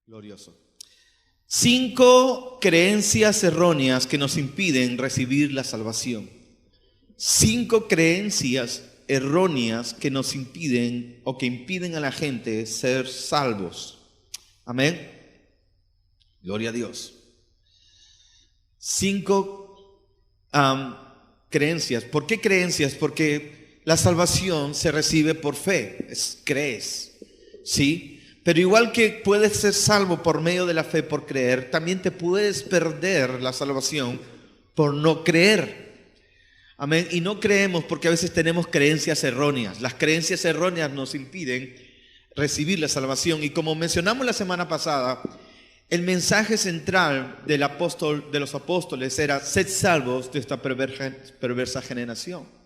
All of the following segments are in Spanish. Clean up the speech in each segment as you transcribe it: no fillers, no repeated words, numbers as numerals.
Glorioso. 5 creencias erróneas que nos impiden recibir la salvación. 5 creencias erróneas que nos impiden o que impiden a la gente ser salvos. Amén. Gloria a Dios. 5 creencias. ¿Por qué creencias? Porque la salvación se recibe por fe. Crees. ¿Sí? Pero igual que puedes ser salvo por medio de la fe, por creer, también te puedes perder la salvación por no creer. Amén. Y no creemos porque a veces tenemos creencias erróneas. Las creencias erróneas nos impiden recibir la salvación. Y como mencionamos la semana pasada, el mensaje central de los apóstoles era: sed salvos de esta perversa generación.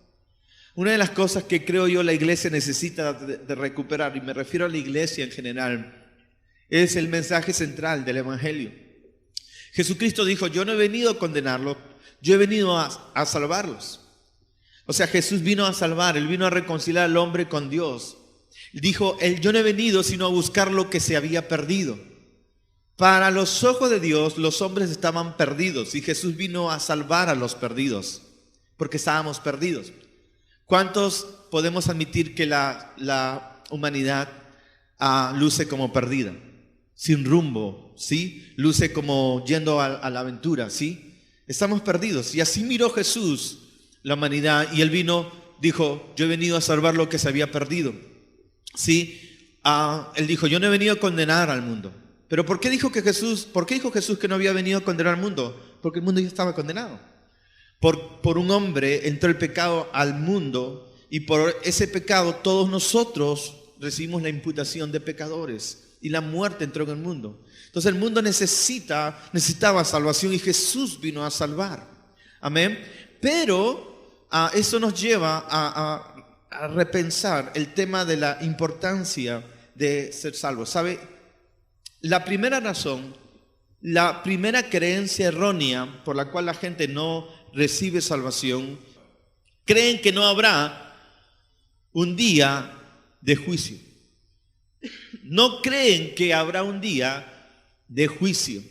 Una de las cosas que creo yo la iglesia necesita de recuperar, y me refiero a la iglesia en general, es el mensaje central del evangelio. Jesucristo dijo: yo no he venido a condenarlos, yo he venido a salvarlos. O sea, Jesús vino a salvar, Él vino a reconciliar al hombre con Dios. Dijo: yo no he venido sino a buscar lo que se había perdido. Para los ojos de Dios, los hombres estaban perdidos y Jesús vino a salvar a los perdidos, porque estábamos perdidos. ¿Cuántos podemos admitir que la humanidad luce como perdida, sin rumbo, ¿sí? Luce como yendo a la aventura, ¿sí? Estamos perdidos. Y así miró Jesús la humanidad y Él dijo: yo he venido a salvar lo que se había perdido, ¿sí? Él dijo: yo no he venido a condenar al mundo. ¿Pero por qué dijo Jesús que no había venido a condenar al mundo? Porque el mundo ya estaba condenado. Por un hombre entró el pecado al mundo y por ese pecado todos nosotros recibimos la imputación de pecadores y la muerte entró en el mundo. Entonces el mundo necesitaba salvación y Jesús vino a salvar. Amén. Pero eso nos lleva a repensar el tema de la importancia de ser salvos. ¿Sabe? La primera razón, la primera creencia errónea por la cual la gente no recibe salvación, creen que no habrá un día de juicio. No creen que habrá un día de juicio.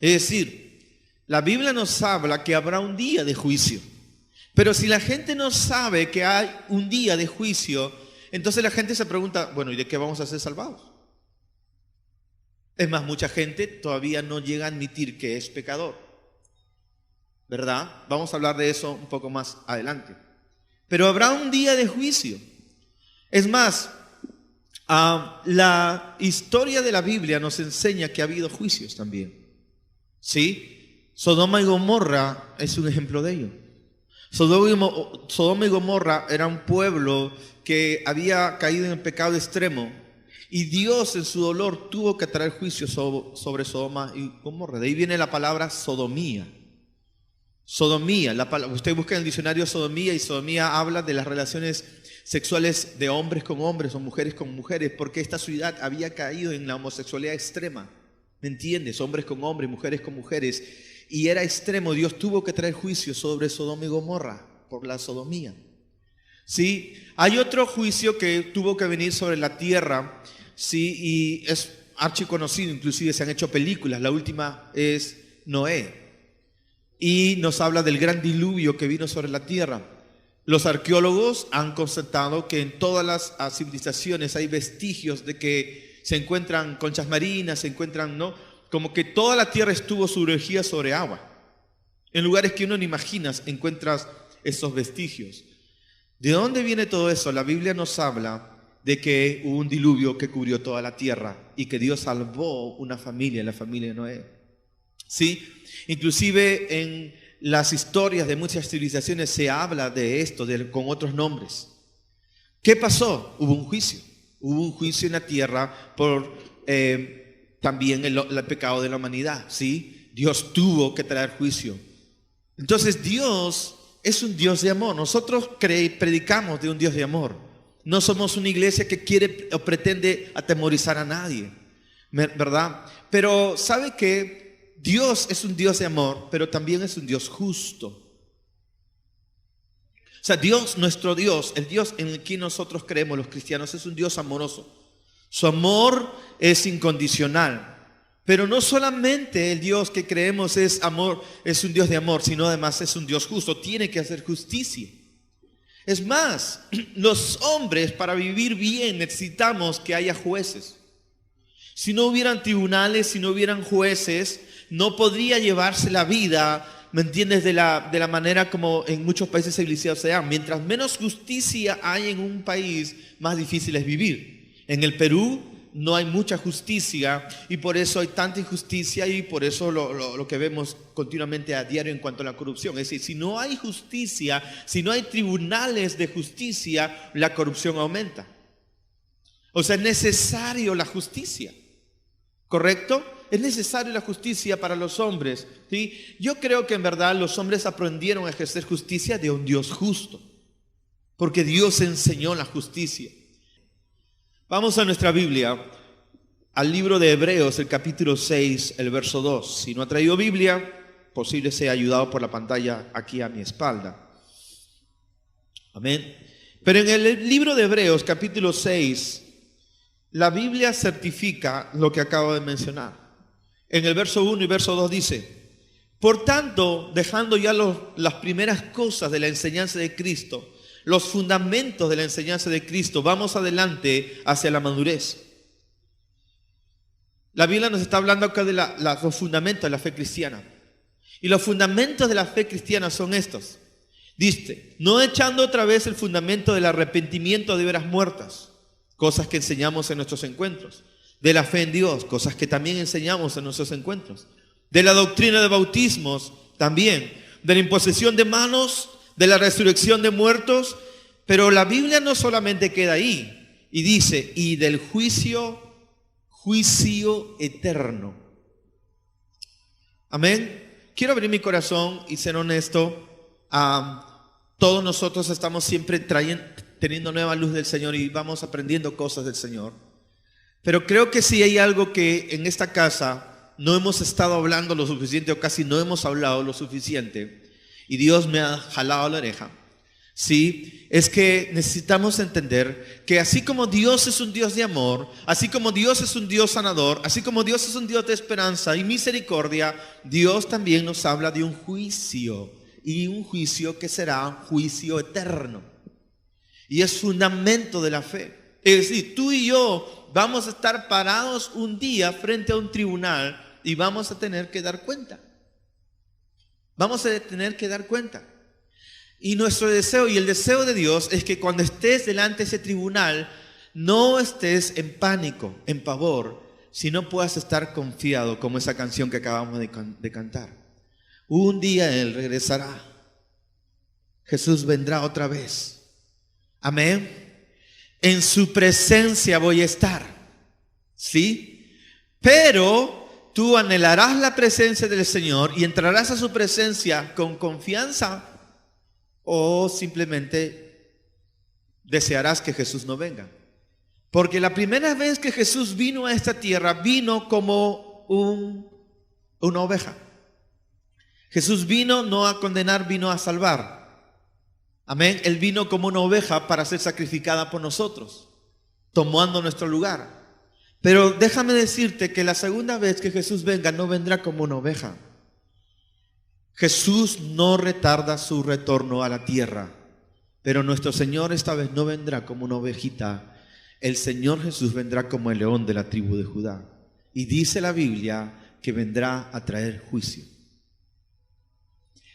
Es decir, la Biblia nos habla que habrá un día de juicio. Pero si la gente no sabe que hay un día de juicio, entonces la gente se pregunta: bueno, ¿y de qué vamos a ser salvados? Es más, mucha gente todavía no llega a admitir que es pecador, ¿verdad? Vamos a hablar de eso un poco más adelante. Pero habrá un día de juicio. Es más, la historia de la Biblia nos enseña que ha habido juicios también. ¿Sí? Sodoma y Gomorra es un ejemplo de ello. Sodoma y Gomorra era un pueblo que había caído en el pecado extremo y Dios en su dolor tuvo que traer juicio sobre Sodoma y Gomorra. De ahí viene la palabra sodomía. Sodomía, usted busca en el diccionario sodomía y sodomía habla de las relaciones sexuales de hombres con hombres o mujeres con mujeres, porque esta ciudad había caído en la homosexualidad extrema. ¿Me entiendes? Hombres con hombres, mujeres con mujeres. Y era extremo. Dios tuvo que traer juicio sobre Sodoma y Gomorra por la sodomía. ¿Sí? Hay otro juicio que tuvo que venir sobre la tierra, ¿sí? Y es archiconocido, inclusive se han hecho películas. La última es Noé. Y nos habla del gran diluvio que vino sobre la tierra. Los arqueólogos han constatado que en todas las civilizaciones hay vestigios de que se encuentran conchas marinas, se encuentran, ¿no? Como que toda la tierra estuvo sumergida sobre agua. En lugares que uno no imagina encuentras esos vestigios. ¿De dónde viene todo eso? La Biblia nos habla de que hubo un diluvio que cubrió toda la tierra y que Dios salvó una familia, la familia de Noé. ¿Sí? Inclusive en las historias de muchas civilizaciones se habla de esto con otros nombres. ¿Qué pasó? Hubo un juicio. Hubo un juicio en la tierra por también el pecado de la humanidad. ¿Sí? Dios tuvo que traer juicio. Entonces Dios es un Dios de amor. Nosotros predicamos de un Dios de amor. No somos una iglesia que quiere o pretende atemorizar a nadie, ¿verdad? Pero ¿sabe qué? Dios es un Dios de amor, pero también es un Dios justo. O sea, Dios, nuestro Dios, el Dios en el que nosotros creemos los cristianos, es un Dios amoroso. Su amor es incondicional. Pero no solamente el Dios que creemos es amor, es un Dios de amor, sino además es un Dios justo, tiene que hacer justicia. Es más, los hombres para vivir bien necesitamos que haya jueces. Si no hubieran tribunales, si no hubieran jueces, no podría llevarse la vida, ¿me entiendes? De la manera como en muchos países civilizados se dan. Mientras menos justicia hay en un país, más difícil es vivir. En el Perú no hay mucha justicia y por eso hay tanta injusticia y por eso lo que vemos continuamente a diario en cuanto a la corrupción. Es decir, si no hay justicia, si no hay tribunales de justicia, la corrupción aumenta. O sea, es necesario la justicia, ¿correcto? Es necesario la justicia para los hombres, ¿sí? Yo creo que en verdad los hombres aprendieron a ejercer justicia de un Dios justo, porque Dios enseñó la justicia. Vamos a nuestra Biblia, al libro de Hebreos, el capítulo 6, el verso 2. Si no ha traído Biblia, posible sea ayudado por la pantalla aquí a mi espalda. Amén. Pero en el libro de Hebreos, capítulo 6, la Biblia certifica lo que acabo de mencionar. En el verso 1 y verso 2 dice: por tanto, dejando ya las primeras cosas de la enseñanza de Cristo, los fundamentos de la enseñanza de Cristo, vamos adelante hacia la madurez. La Biblia nos está hablando acá de los fundamentos de la fe cristiana. Y los fundamentos de la fe cristiana son estos. Dice, no echando otra vez el fundamento del arrepentimiento de veras muertas, cosas que enseñamos en nuestros encuentros. De la fe en Dios, cosas que también enseñamos en nuestros encuentros. De la doctrina de bautismos, también. De la imposición de manos, de la resurrección de muertos. Pero la Biblia no solamente queda ahí. Y dice, y del juicio eterno. Amén. Quiero abrir mi corazón y ser honesto. Todos nosotros estamos siempre teniendo nueva luz del Señor y vamos aprendiendo cosas del Señor. Pero creo que sí hay algo que en esta casa no hemos estado hablando lo suficiente o casi no hemos hablado lo suficiente. Y Dios me ha jalado la oreja. Sí, es que necesitamos entender que así como Dios es un Dios de amor, así como Dios es un Dios sanador, así como Dios es un Dios de esperanza y misericordia, Dios también nos habla de un juicio. Y un juicio que será un juicio eterno. Y es fundamento de la fe. Es decir, tú y yo vamos a estar parados un día frente a un tribunal y vamos a tener que dar cuenta. Vamos a tener que dar cuenta. Y nuestro deseo y el deseo de Dios es que cuando estés delante de ese tribunal, no estés en pánico, en pavor, sino puedas estar confiado, como esa canción que acabamos de cantar. Un día Él regresará. Jesús vendrá otra vez. Amén. En su presencia voy a estar. ¿Sí? Pero tú anhelarás la presencia del Señor y entrarás a su presencia con confianza o simplemente desearás que Jesús no venga. Porque la primera vez que Jesús vino a esta tierra, vino como una oveja. Jesús vino no a condenar, vino a salvar. Amén. Él vino como una oveja para ser sacrificada por nosotros, tomando nuestro lugar. Pero déjame decirte que la segunda vez que Jesús venga, no vendrá como una oveja. Jesús no retarda su retorno a la tierra, pero nuestro Señor esta vez no vendrá como una ovejita. El Señor Jesús vendrá como el león de la tribu de Judá. Y dice la Biblia que vendrá a traer juicio.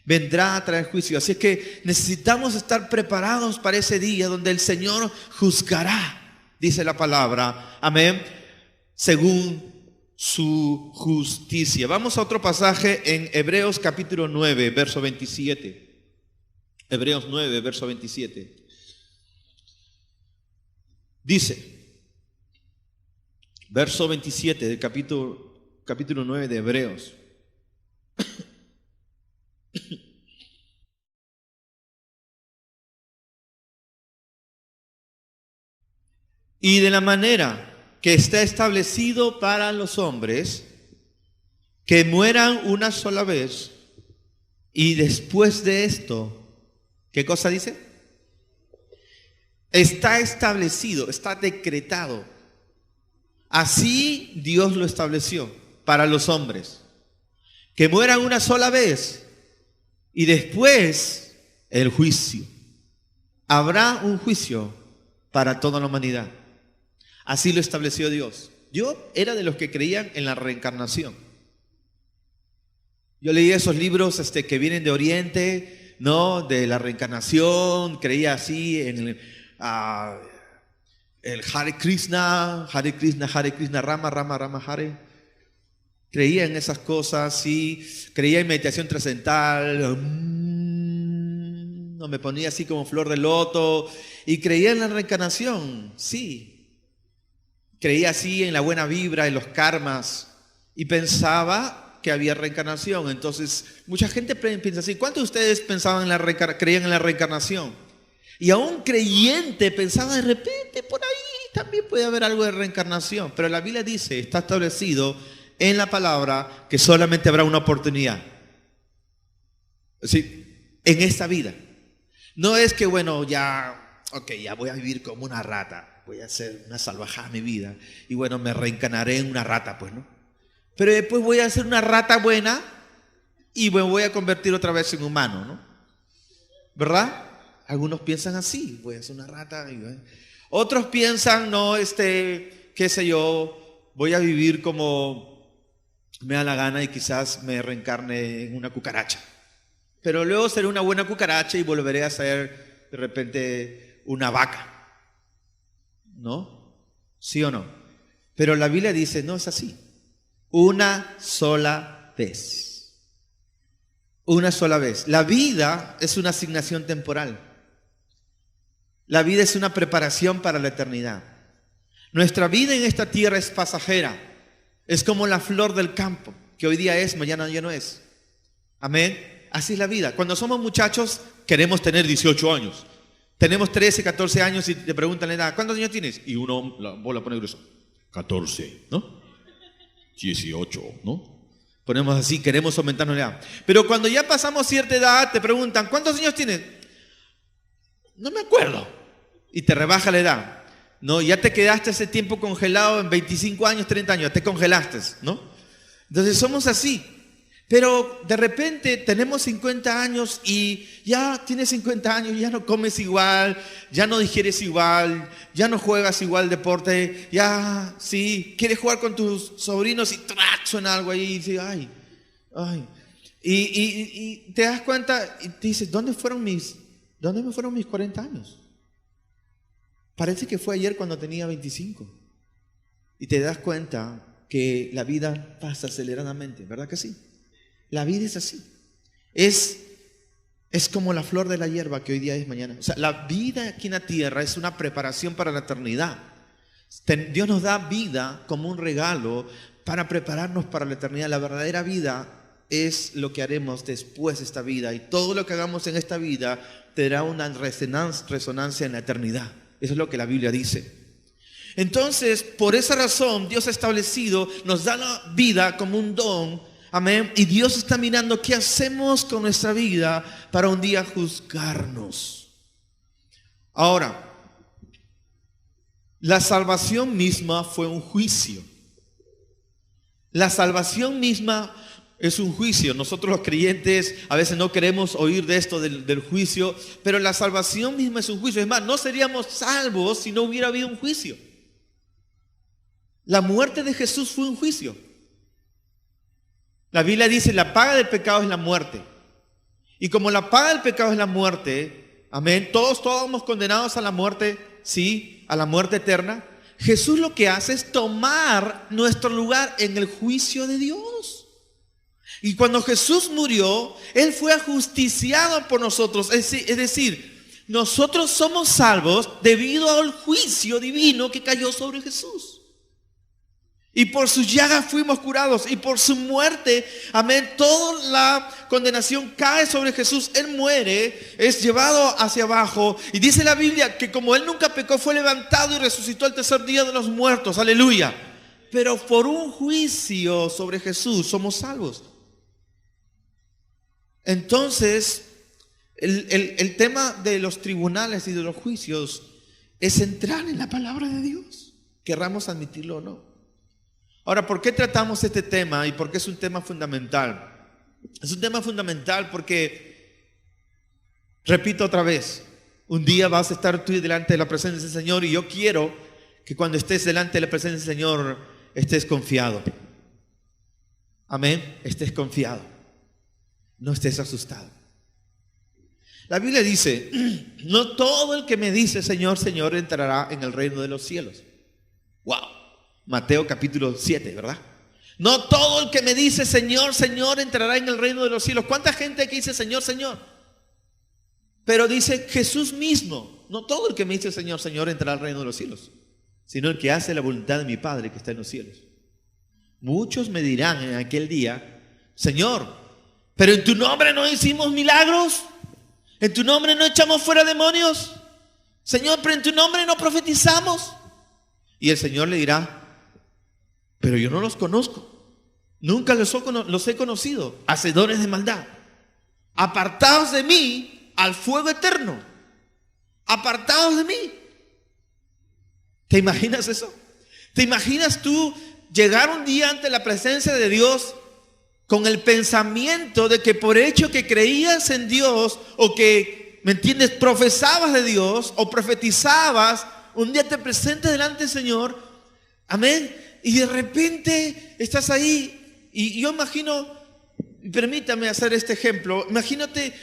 Vendrá a traer juicio. Así es que necesitamos estar preparados para ese día donde el Señor juzgará, dice la palabra, amén, según su justicia. Vamos a otro pasaje en Hebreos capítulo 9, verso 27. Hebreos 9, verso 27. Dice, verso 27 del capítulo 9 de Hebreos. Y de la manera que está establecido para los hombres, que mueran una sola vez, y después de esto, ¿qué cosa dice? Está establecido, está decretado. Así Dios lo estableció. para los hombres, que mueran una sola vez y después el juicio. Habrá un juicio para toda la humanidad. Así lo estableció Dios. Yo era de los que creían en la reencarnación. Yo leía esos libros que vienen de Oriente, ¿no? De la reencarnación. Creía así en el Hare Krishna, Hare Krishna, Hare Krishna, Rama, Rama, Rama, Hare. Creía en esas cosas, sí. Creía en meditación trascendental. No me ponía así como flor de loto. Y creía en la reencarnación, sí. Creía así en la buena vibra, en los karmas. Y pensaba que había reencarnación. Entonces, mucha gente piensa así. ¿Cuántos de ustedes creían en la reencarnación? Y aún creyente pensaba de repente, por ahí también puede haber algo de reencarnación. Pero la Biblia dice, está establecido en la palabra, que solamente habrá una oportunidad. ¿Sí? En esta vida. No es que, bueno, ya voy a vivir como una rata. Voy a hacer una salvajada en mi vida. Y bueno, me reencarnaré en una rata, pues, ¿no? Pero después voy a ser una rata buena y me voy a convertir otra vez en humano, ¿no? ¿Verdad? Algunos piensan así, voy a ser una rata. Otros piensan, no, qué sé yo, voy a vivir como me da la gana y quizás me reencarne en una cucaracha. Pero luego seré una buena cucaracha y volveré a ser de repente una vaca. ¿No? ¿Sí o no? Pero la Biblia dice, no es así. Una sola vez. Una sola vez. La vida es una asignación temporal. La vida es una preparación para la eternidad. Nuestra vida en esta tierra es pasajera. Es como la flor del campo, que hoy día es, mañana ya no es. Amén. Así es la vida. Cuando somos muchachos, queremos tener 18 años. Tenemos 13, 14 años y te preguntan la edad. ¿Cuántos años tienes? Y uno la bola pone grueso. 14, ¿no? 18, ¿no? Ponemos así, queremos aumentarnos la edad. Pero cuando ya pasamos cierta edad, te preguntan, ¿cuántos años tienes? No me acuerdo. Y te rebaja la edad. No, ya te quedaste ese tiempo congelado en 25 años, 30 años, te congelaste, ¿no? Entonces somos así. Pero de repente tenemos 50 años y ya tienes 50 años, ya no comes igual, ya no digieres igual, ya no juegas igual deporte, ya sí, quieres jugar con tus sobrinos y ¡trac! Suena algo ahí y dices, ay. Y te das cuenta y te dices, ¿dónde me fueron mis 40 años? Parece que fue ayer cuando tenía 25. Y te das cuenta que la vida pasa aceleradamente, ¿verdad que sí? La vida es así. Es como la flor de la hierba que hoy día es mañana. O sea, la vida aquí en la tierra es una preparación para la eternidad. Dios nos da vida como un regalo para prepararnos para la eternidad. La verdadera vida es lo que haremos después de esta vida. Y todo lo que hagamos en esta vida tendrá una resonancia en la eternidad. Eso es lo que la Biblia dice. Entonces, por esa razón, Dios ha establecido, nos da la vida como un don. Amén. Y Dios está mirando qué hacemos con nuestra vida para un día juzgarnos. Ahora, la salvación misma fue un juicio. La salvación misma es un juicio. Nosotros los creyentes a veces no queremos oír de esto del juicio, pero la salvación misma es un juicio. Es más, no seríamos salvos si no hubiera habido un juicio. La muerte de Jesús fue un juicio. La Biblia dice, la paga del pecado es la muerte. Y como la paga del pecado es la muerte, amén, todos estábamos condenados a la muerte, sí, a la muerte eterna. Jesús lo que hace es tomar nuestro lugar en el juicio de Dios. Y cuando Jesús murió, Él fue ajusticiado por nosotros. Es decir, nosotros somos salvos debido al juicio divino que cayó sobre Jesús. Y por sus llagas fuimos curados. Y por su muerte, amén, toda la condenación cae sobre Jesús. Él muere, es llevado hacia abajo. Y dice la Biblia que como Él nunca pecó, fue levantado y resucitó al tercer día de los muertos. Aleluya. Pero por un juicio sobre Jesús somos salvos. Entonces, el tema de los tribunales y de los juicios es entrar en la palabra de Dios. Querramos admitirlo o no. Ahora, ¿por qué tratamos este tema y por qué es un tema fundamental? Es un tema fundamental porque, repito otra vez, un día vas a estar tú delante de la presencia del Señor y yo quiero que cuando estés delante de la presencia del Señor estés confiado. Amén, estés confiado, no estés asustado. La Biblia dice, no todo el que me dice Señor, Señor entrará en el reino de los cielos. Wow, Mateo capítulo 7, ¿verdad? No todo el que me dice Señor, Señor entrará en el reino de los cielos. ¿Cuánta gente que dice Señor, Señor? Pero dice Jesús mismo, no todo el que me dice Señor, Señor entrará al reino de los cielos, sino el que hace la voluntad de mi Padre que está en los cielos. Muchos me dirán en aquel día, Señor, pero en tu nombre no hicimos milagros, en tu nombre no echamos fuera demonios, Señor, pero en tu nombre no profetizamos. Y el Señor le dirá, pero yo no los conozco, nunca los he conocido, hacedores de maldad, apartados de mí al fuego eterno, apartados de mí. ¿Te imaginas eso? ¿Te imaginas tú llegar un día ante la presencia de Dios con el pensamiento de que por hecho que creías en Dios o que, ¿me entiendes?, profesabas de Dios o profetizabas, un día te presentes delante del Señor, amén, y de repente estás ahí y yo imagino, permítame hacer este ejemplo, imagínate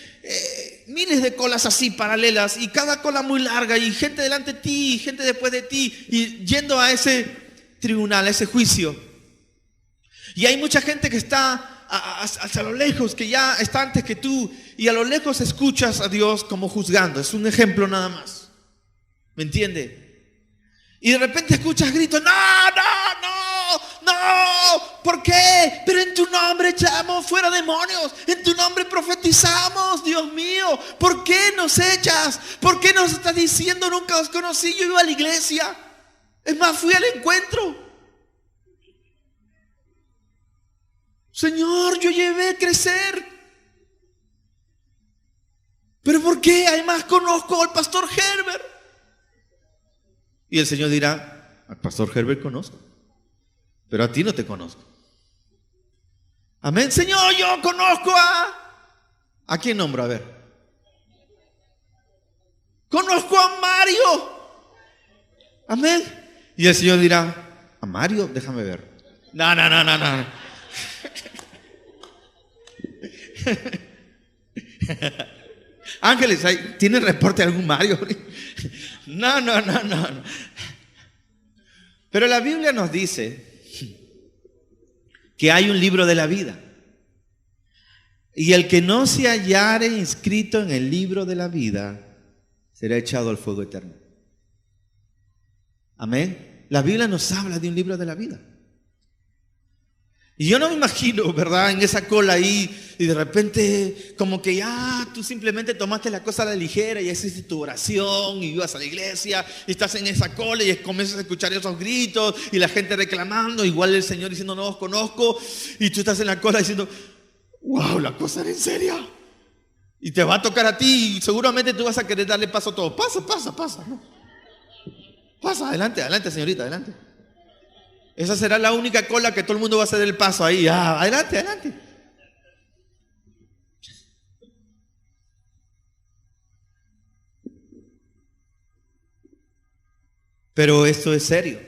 miles de colas así paralelas y cada cola muy larga y gente delante de ti y gente después de ti y yendo a ese tribunal, a ese juicio. Y hay mucha gente que está hacia lo lejos, que ya está antes que tú y a lo lejos escuchas a Dios como juzgando. Es un ejemplo nada más. ¿Me entiende? Y de repente escuchas gritos, no, ¿por qué? Pero en tu nombre echamos fuera demonios, en tu nombre profetizamos, Dios mío, ¿por qué nos echas? ¿Por qué nos estás diciendo nunca os conocí? Yo iba a la iglesia, es más, fui al encuentro. Señor, yo llevé a crecer. ¿Pero por qué? Además conozco al pastor Herbert. Y el Señor dirá, al pastor Herbert conozco, pero a ti no te conozco. Amén. Señor, yo conozco ¿a quién nombro? A ver. Conozco a Mario. Amén. Y el Señor dirá, ¿a Mario? Déjame ver. No. Ángeles, ¿tiene reporte de algún Mario? No. Pero la Biblia nos dice que hay un libro de la vida. Y el que no se hallare inscrito en el libro de la vida será echado al fuego eterno. Amén. La Biblia nos habla de un libro de la vida. Y yo no me imagino, ¿verdad?, en esa cola ahí y de repente como que ya tú simplemente tomaste la cosa a la ligera y hiciste tu oración y ibas a la iglesia y estás en esa cola y comienzas a escuchar esos gritos y la gente reclamando, igual el Señor diciendo no os conozco y tú estás en la cola diciendo wow, la cosa era en serio y te va a tocar a ti y seguramente tú vas a querer darle paso a todo. Pasa, ¿no? Pasa, adelante señorita, adelante. Esa será la única cola que todo el mundo va a hacer el paso ahí. Adelante. Pero esto es serio.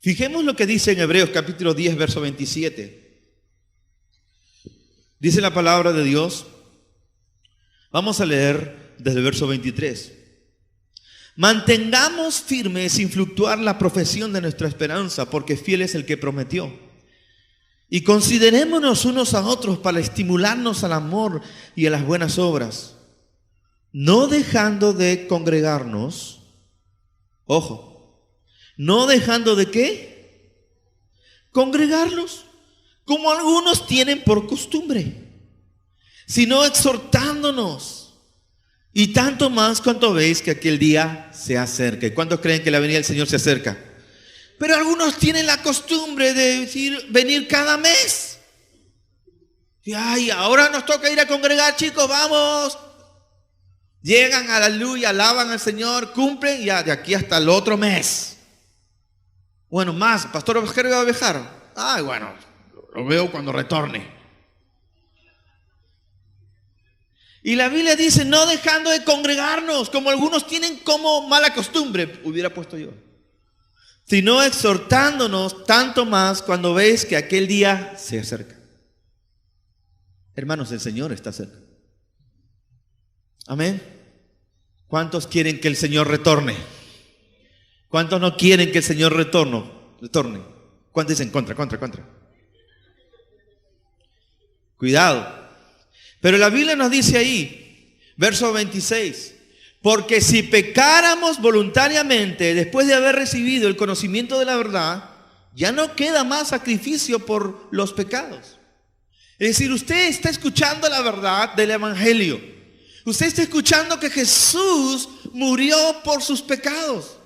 Fijemos lo que dice en Hebreos capítulo 10, verso 27. Dice la palabra de Dios. Vamos a leer desde el verso 23. Mantengamos firme sin fluctuar la profesión de nuestra esperanza, porque fiel es el que prometió. Y considerémonos unos a otros para estimularnos al amor y a las buenas obras, no dejando de congregarnos. Ojo, no dejando de ¿qué? Congregarnos, como algunos tienen por costumbre, sino exhortándonos. Y tanto más cuanto veis que aquel día se acerca. ¿Y cuántos creen que la venida del Señor se acerca? Pero algunos tienen la costumbre de decir, venir cada mes. Y ahora nos toca ir a congregar, chicos, vamos. Llegan, aleluya, alaban al Señor, cumplen y ya de aquí hasta el otro mes. Bueno, más, pastor Oscar va a viajar. Ay, bueno, lo veo cuando retorne. Y la Biblia dice, no dejando de congregarnos, como algunos tienen como mala costumbre, hubiera puesto yo, sino exhortándonos tanto más cuando veis que aquel día se acerca. Hermanos, el Señor está cerca. Amén. ¿Cuántos quieren que el Señor retorne? ¿Cuántos no quieren que el Señor retorne? ¿Cuántos dicen contra? Cuidado. Pero la Biblia nos dice ahí, verso 26, porque si pecáramos voluntariamente después de haber recibido el conocimiento de la verdad, ya no queda más sacrificio por los pecados. Es decir, usted está escuchando la verdad del Evangelio. Usted está escuchando que Jesús murió por sus pecados.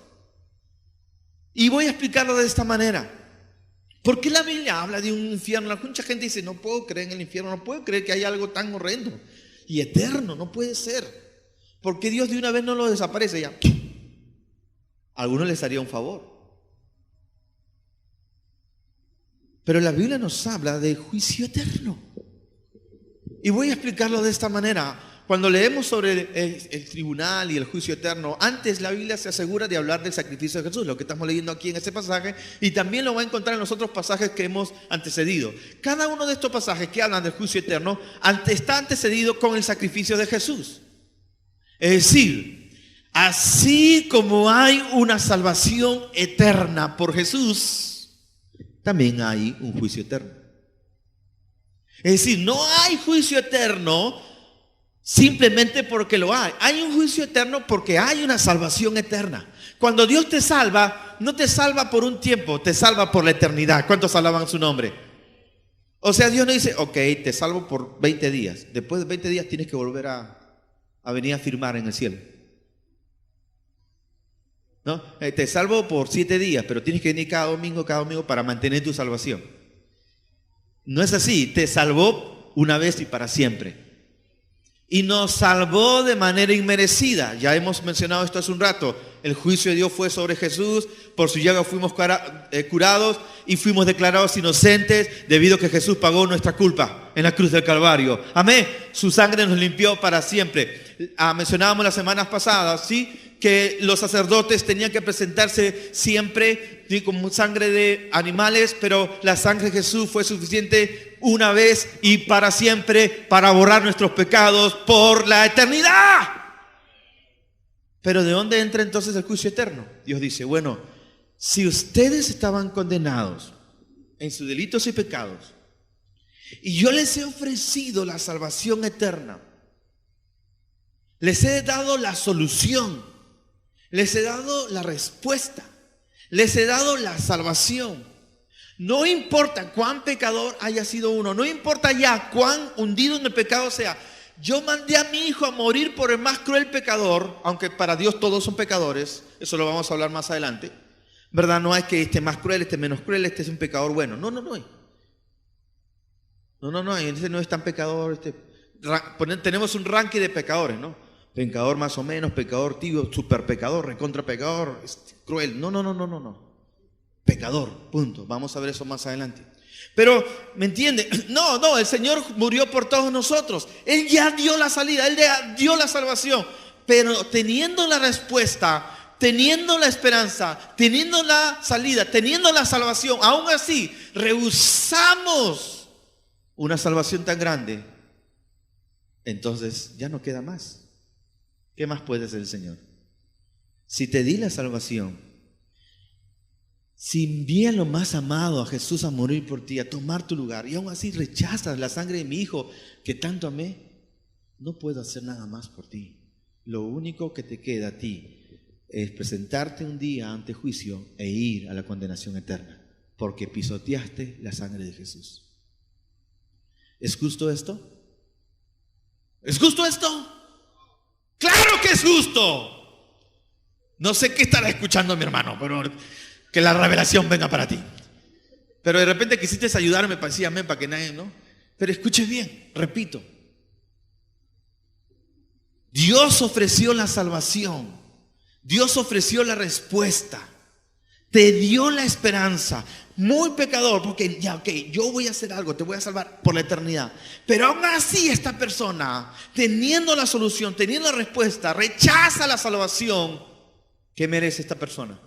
Y voy a explicarlo de esta manera. ¿Por qué la Biblia habla de un infierno? Mucha gente dice, no puedo creer en el infierno, no puedo creer que haya algo tan horrendo y eterno, no puede ser. ¿Por qué Dios de una vez no lo desaparece ya? A algunos les haría un favor. Pero la Biblia nos habla de juicio eterno. Y voy a explicarlo de esta manera. Cuando leemos sobre el tribunal y el juicio eterno, antes la Biblia se asegura de hablar del sacrificio de Jesús, lo que estamos leyendo aquí en este pasaje, y también lo va a encontrar en los otros pasajes que hemos antecedido. Cada uno de estos pasajes que hablan del juicio eterno está antecedido con el sacrificio de Jesús. Es decir, así como hay una salvación eterna por Jesús, también hay un juicio eterno. Es decir, no hay juicio eterno simplemente porque lo hay. Hay un juicio eterno porque hay una salvación eterna. Cuando Dios te salva, no te salva por un tiempo, te salva por la eternidad. ¿Cuántos alaban su nombre? O sea, Dios no dice, ok, te salvo por 20 días. Después de 20 días tienes que volver a venir a firmar en el cielo. ¿No? Te salvo por 7 días, pero tienes que venir cada domingo para mantener tu salvación. No es así, te salvó una vez y para siempre. Y nos salvó de manera inmerecida. Ya hemos mencionado esto hace un rato. El juicio de Dios fue sobre Jesús. Por su llaga fuimos curados y fuimos declarados inocentes debido a que Jesús pagó nuestra culpa en la cruz del Calvario. Amén. Su sangre nos limpió para siempre. Mencionábamos las semanas pasadas, ¿sí?, que los sacerdotes tenían que presentarse siempre, ¿sí?, con sangre de animales, pero la sangre de Jesús fue suficiente una vez y para siempre para borrar nuestros pecados por la eternidad. Pero ¿de dónde entra entonces el juicio eterno? Dios dice, bueno, si ustedes estaban condenados en sus delitos y pecados y yo les he ofrecido la salvación eterna, les he dado la solución, les he dado la respuesta, les he dado la salvación. No importa cuán pecador haya sido uno, no importa ya cuán hundido en el pecado sea. Yo mandé a mi hijo a morir por el más cruel pecador, aunque para Dios todos son pecadores, eso lo vamos a hablar más adelante, ¿verdad? No hay que este más cruel, este menos cruel, este es un pecador bueno. No hay. No, este no es tan pecador. Tenemos un ranking de pecadores, ¿no? Pecador más o menos, pecador tibio, super pecador, recontra pecador, cruel. No. Pecador, punto. Vamos a ver eso más adelante. Pero, ¿me entiende? No, el Señor murió por todos nosotros. Él ya dio la salida, Él ya dio la salvación. Pero teniendo la respuesta, teniendo la esperanza, teniendo la salida, teniendo la salvación, aún así, rehusamos una salvación tan grande. Entonces, ya no queda más. ¿Qué más puede hacer el Señor? Si te di la salvación, si envía lo más amado a Jesús a morir por ti, a tomar tu lugar, y aún así rechazas la sangre de mi hijo que tanto amé, no puedo hacer nada más por ti. Lo único que te queda a ti es presentarte un día ante juicio e ir a la condenación eterna, porque pisoteaste la sangre de Jesús. ¿Es justo esto? ¿Es justo esto? ¡Claro que es justo! No sé qué estará escuchando mi hermano, pero que la revelación venga para ti. Pero de repente quisiste ayudarme para decir amén, para que nadie, ¿no? Pero escuche bien, repito. Dios ofreció la salvación. Dios ofreció la respuesta. te dio la esperanza, muy pecador, porque ya, ok, yo voy a hacer algo, te voy a salvar por la eternidad. Pero aún así esta persona, teniendo la solución, teniendo la respuesta, rechaza la salvación. ¿Qué merece esta persona?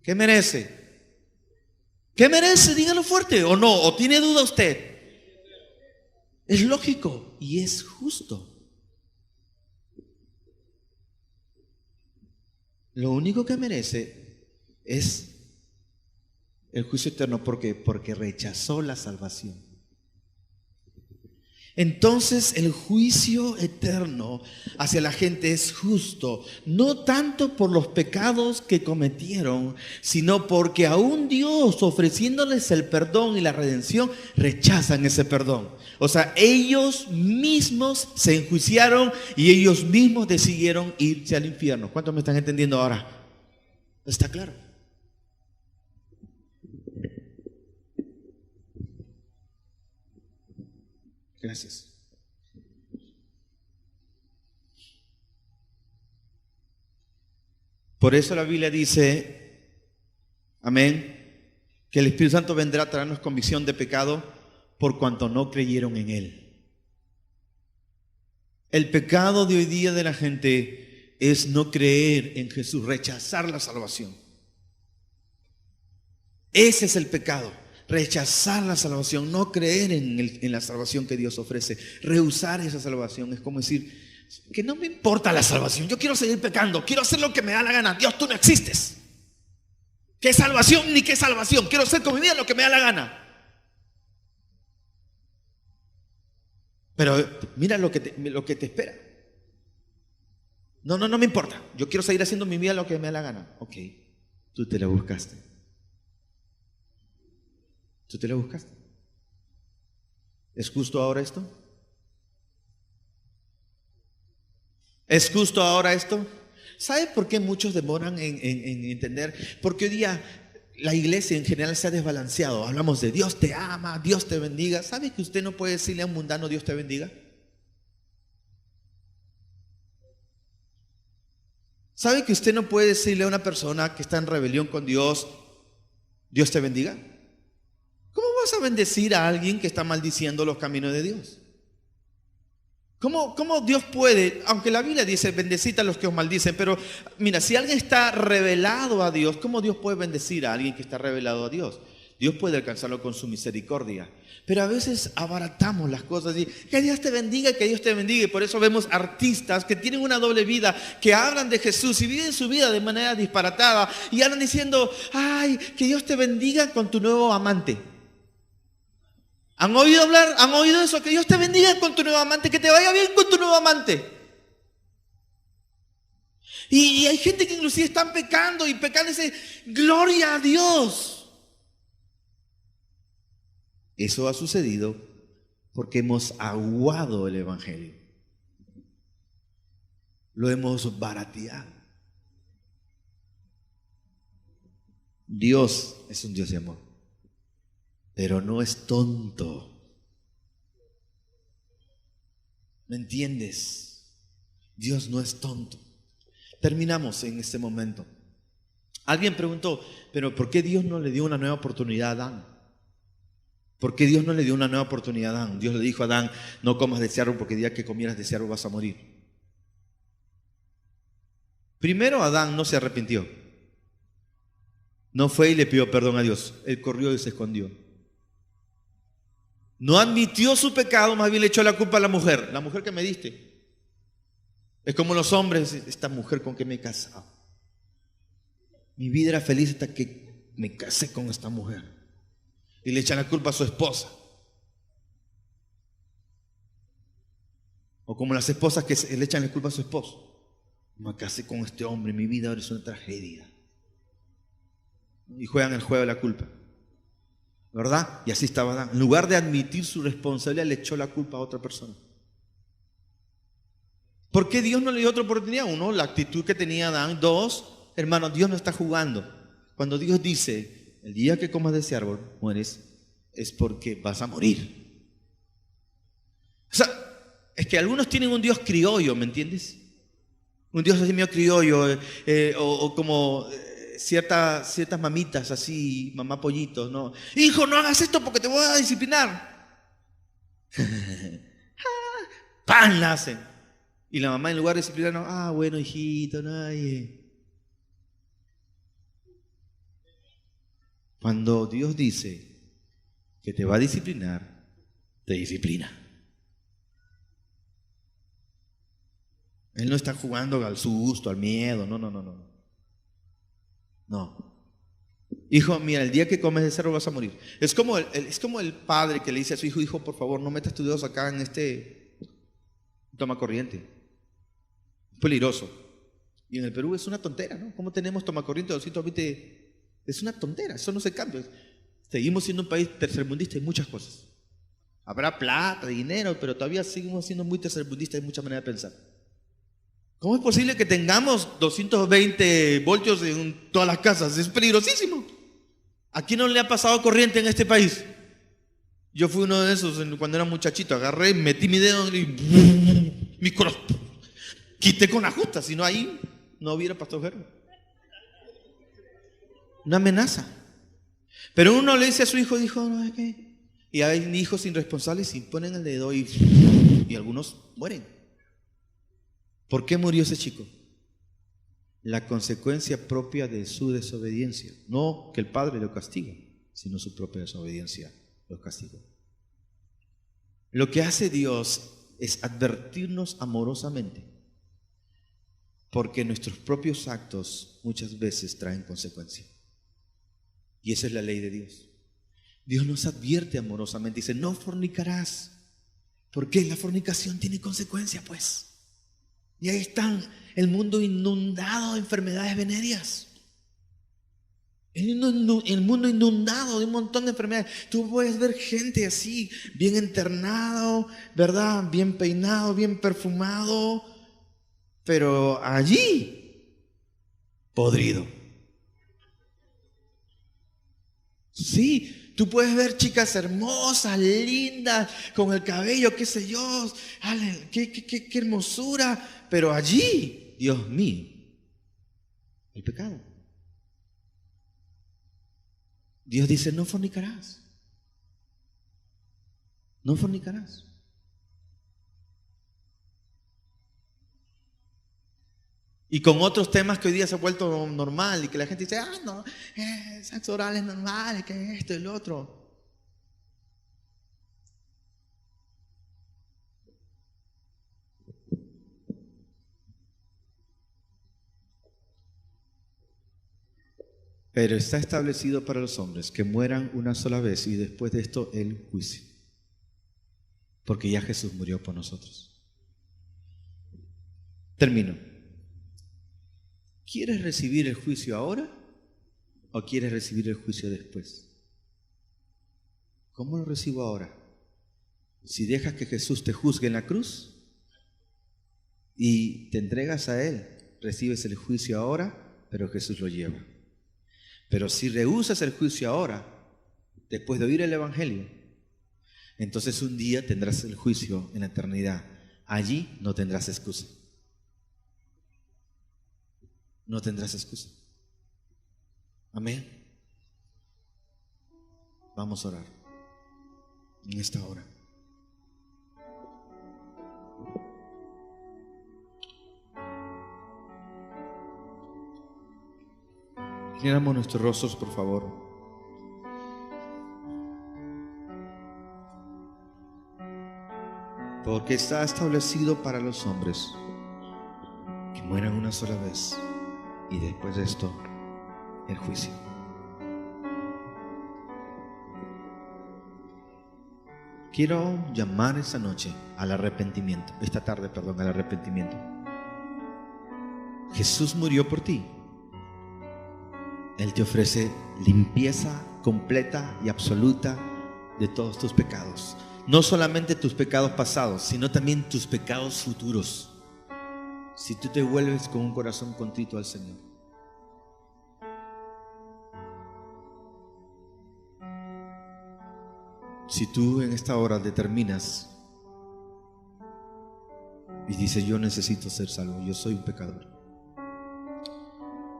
¿Qué merece? ¿Qué merece? Dígalo fuerte. ¿O no? ¿O tiene duda usted? Es lógico y es justo. Lo único que merece es el juicio eterno. ¿Por qué? Porque rechazó la salvación. Entonces el juicio eterno hacia la gente es justo, no tanto por los pecados que cometieron, sino porque aún Dios, ofreciéndoles el perdón y la redención, rechazan ese perdón. O sea, ellos mismos se enjuiciaron y ellos mismos decidieron irse al infierno. ¿Cuántos me están entendiendo ahora? ¿Está claro? Gracias. Por eso la Biblia dice, amén, que el Espíritu Santo vendrá a traernos convicción de pecado por cuanto no creyeron en Él. El pecado de hoy día de la gente es no creer en Jesús, rechazar la salvación. Ese es el pecado. Rechazar la salvación, no creer en la salvación que Dios ofrece, rehusar esa salvación. Es como decir, que no me importa la salvación, yo quiero seguir pecando, quiero hacer lo que me da la gana. Dios, tú no existes. ¿Qué salvación ni qué salvación? Quiero hacer con mi vida lo que me da la gana. Pero mira lo que te espera. No me importa, yo quiero seguir haciendo mi vida lo que me da la gana. Ok, tú te la buscaste. ¿Tú te la buscaste? ¿Es justo ahora esto? ¿Es justo ahora esto? ¿Sabe por qué muchos demoran en entender? Porque hoy día la iglesia en general se ha desbalanceado. Hablamos de Dios te ama, Dios te bendiga. ¿Sabe que usted no puede decirle a un mundano Dios te bendiga? ¿Sabe que usted no puede decirle a una persona que está en rebelión con Dios, Dios te bendiga? ¿Cómo vas a bendecir a alguien que está maldiciendo los caminos de Dios? ¿Cómo Dios puede? Aunque la Biblia dice bendecid a los que os maldicen, pero mira, si alguien está revelado a Dios, ¿cómo Dios puede bendecir a alguien que está revelado a Dios? Dios puede alcanzarlo con su misericordia, pero a veces abaratamos las cosas y que Dios te bendiga, que Dios te bendiga. Y por eso vemos artistas que tienen una doble vida, que hablan de Jesús y viven su vida de manera disparatada y hablan diciendo, ay, que Dios te bendiga con tu nuevo amante. ¿Han oído hablar? ¿Han oído eso? Que Dios te bendiga con tu nuevo amante, que te vaya bien con tu nuevo amante. Y hay gente que inclusive están pecando y dice, gloria a Dios. Eso ha sucedido porque hemos aguado el evangelio. Lo hemos barateado. Dios es un Dios de amor, pero no es tonto. ¿Me entiendes? Dios no es tonto. Terminamos en este momento. Alguien preguntó, pero ¿por qué Dios no le dio una nueva oportunidad a Adán? ¿Por qué Dios no le dio una nueva oportunidad a Adán? Dios le dijo a Adán, no comas de ese árbol porque el día que comieras de ese árbol vas a morir. Primero Adán no se arrepintió. No fue y le pidió perdón a Dios. Él corrió y se escondió. No admitió su pecado, más bien le echó la culpa a la mujer que me diste. Es como los hombres, esta mujer con que me he casado. Mi vida era feliz hasta que me casé con esta mujer. Y le echan la culpa a su esposa. O como las esposas que le echan la culpa a su esposo. Me casé con este hombre, mi vida ahora es una tragedia. Y juegan el juego de la culpa, ¿verdad? Y así estaba Adán. En lugar de admitir su responsabilidad, le echó la culpa a otra persona. ¿Por qué Dios no le dio otra oportunidad? Uno, la actitud que tenía Adán. Dos, hermano, Dios no está jugando. Cuando Dios dice, el día que comas de ese árbol, mueres, es porque vas a morir. O sea, es que algunos tienen un Dios criollo, ¿me entiendes? Un Dios así medio criollo, o como ciertas mamitas así, mamá pollitos, ¿no? Hijo, no hagas esto porque te voy a disciplinar. ¡Pan! La hacen. Y la mamá en lugar de disciplinar, bueno, hijito, no. Cuando Dios dice que te va a disciplinar, te disciplina. Él no está jugando al susto, al miedo, no. Hijo, mira, el día que comes de cerdo vas a morir. Es como el padre que le dice a su hijo, hijo, por favor, no metas tus dedos acá en este tomacorriente. Es peligroso. Y en el Perú es una tontera, ¿no? ¿Cómo tenemos tomacorriente 220? Es una tontera, eso no se cambia. Seguimos siendo un país tercermundista en muchas cosas. Habrá plata, dinero, pero todavía seguimos siendo muy tercermundistas en muchas maneras de pensar. ¿Cómo es posible que tengamos 220 voltios en todas las casas? Es peligrosísimo. ¿A quién no le ha pasado corriente en este país? Yo fui uno de esos cuando era muchachito. Agarré, metí mi dedo y mi corazón quité con la justa, si no ahí no hubiera pasado guerra. Una amenaza. Pero uno le dice a su hijo, no, es que... Y hay hijos irresponsables y ponen el dedo y algunos mueren. ¿Por qué murió ese chico? La consecuencia propia de su desobediencia. No que el padre lo castiga, sino su propia desobediencia lo castiga. Lo que hace Dios es advertirnos amorosamente, porque nuestros propios actos muchas veces traen consecuencia. Y esa es la ley de Dios. Dios nos advierte amorosamente, dice, no fornicarás. ¿Por qué? La fornicación tiene consecuencia, pues. Y ahí están el mundo inundado de enfermedades venéreas. El mundo inundado de un montón de enfermedades. Tú puedes ver gente así, bien internado, ¿verdad? Bien peinado, bien perfumado, pero allí, podrido. Sí, tú puedes ver chicas hermosas, lindas, con el cabello, qué sé yo, qué hermosura, pero allí, Dios mío, el pecado. Dios dice, no fornicarás. No fornicarás. Y con otros temas que hoy día se ha vuelto normal y que la gente dice, no, sexo oral es normal, que esto y lo otro. Pero está establecido para los hombres que mueran una sola vez y después de esto el juicio. Porque ya Jesús murió por nosotros. Termino. ¿Quieres recibir el juicio ahora o quieres recibir el juicio después? ¿Cómo lo recibo ahora? Si dejas que Jesús te juzgue en la cruz y te entregas a Él, recibes el juicio ahora, pero Jesús lo lleva. Pero si rehusas el juicio ahora, después de oír el Evangelio, entonces un día tendrás el juicio en la eternidad. Allí no tendrás excusa. No tendrás excusa. Amén. Vamos a orar en esta hora. Inclinamos nuestros rostros, por favor. Porque está establecido para los hombres que mueran una sola vez y después de esto el juicio. Quiero llamar esta noche al arrepentimiento, esta tarde, perdón, al arrepentimiento. Jesús murió por ti. Él te ofrece limpieza completa y absoluta de todos tus pecados. No solamente tus pecados pasados, sino también tus pecados futuros. Si tú te vuelves con un corazón contrito al Señor. Si tú en esta hora determinas y dices, yo necesito ser salvo, yo soy un pecador,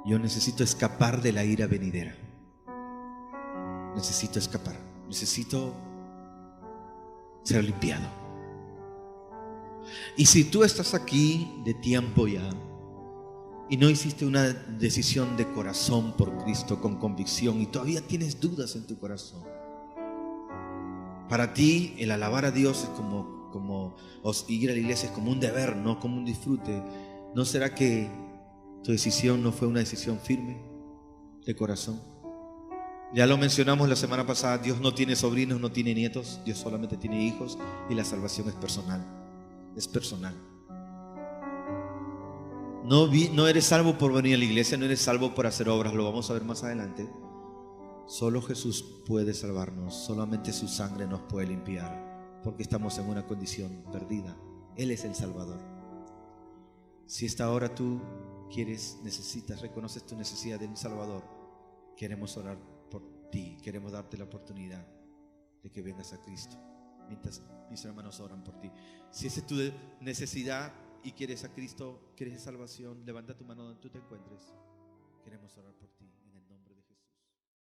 Yo necesito escapar de la ira venidera. Necesito escapar. Necesito ser limpiado. Y si tú estás aquí de tiempo ya y no hiciste una decisión de corazón por Cristo con convicción y todavía tienes dudas en tu corazón, para ti el alabar a Dios es como ir a la iglesia es como un deber, no como un disfrute. ¿No será que tu decisión no fue una decisión firme de corazón? Ya lo mencionamos la semana pasada, Dios no tiene sobrinos, no tiene nietos, Dios solamente tiene hijos y la salvación es personal. Es personal. No eres salvo por venir a la iglesia, no eres salvo por hacer obras, lo vamos a ver más adelante. Solo Jesús puede salvarnos, solamente su sangre nos puede limpiar, porque estamos en una condición perdida. Él es el Salvador. Si esta hora tú necesitas, reconoces tu necesidad de un Salvador, queremos orar por ti, queremos darte la oportunidad de que vengas a Cristo, mientras mis hermanos oran por ti. Si esa es tu necesidad y quieres a Cristo, quieres salvación, levanta tu mano donde tú te encuentres. Queremos orar por ti.